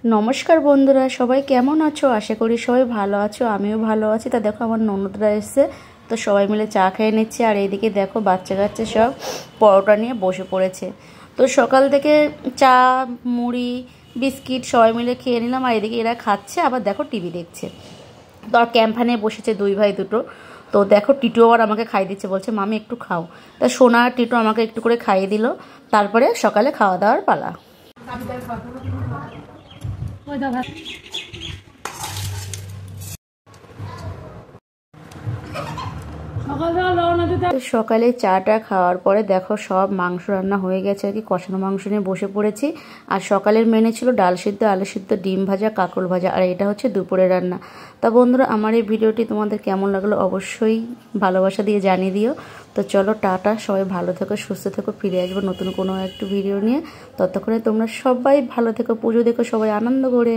নমস্কার বন্ধুরা, সবাই কেমন আছো? আশা করি সবাই ভালো আছো, আমিও ভালো আছি। তা দেখো আমার ননদরা এসছে, তো সবাই মিলে চা খেয়ে নিচ্ছে। আর এইদিকে দেখো বাচ্চা কাচ্চা সব পরোটা নিয়ে বসে পড়েছে। তো সকাল থেকে চা, মুড়ি, বিস্কিট সবাই মিলে খেয়ে নিলাম। আর এদিকে এরা খাচ্ছে, আবার দেখো টিভি দেখছে। তো আর ক্যাম্পানে বসেছে দুই ভাই দুটো। তো দেখো টিটু আবার আমাকে খাইয়ে দিচ্ছে, বলছে মামি একটু খাও। তা সোনা আর টিটু আমাকে একটু করে খাইয়ে দিল। তারপরে সকালে খাওয়া দাওয়ার পালা। সকালে চাটা খাওয়ার পরে দেখো সব মাংস রান্না হয়ে গেছে আর কি, কষানো মাংস নিয়ে বসে পড়েছি। আর সকালের মেনে ছিল ডাল সিদ্ধ, আলু সিদ্ধ, ডিম ভাজা, কাঁকরোল ভাজা। আর এটা হচ্ছে দুপুরের রান্না। তা বন্ধুরা, আমার এই ভিডিওটি তোমাদের কেমন লাগলো অবশ্যই ভালোবাসা দিয়ে জানিয়ে দিও। তো চলো টাটা, সবাই ভালো থেকো, সুস্থ থেকো, ফিরে আসবো নতুন কোনো একটু ভিডিও নিয়ে। ততক্ষণে তোমরা সবাই ভালো থেকো, পুজো দেখো সবাই আনন্দ করে।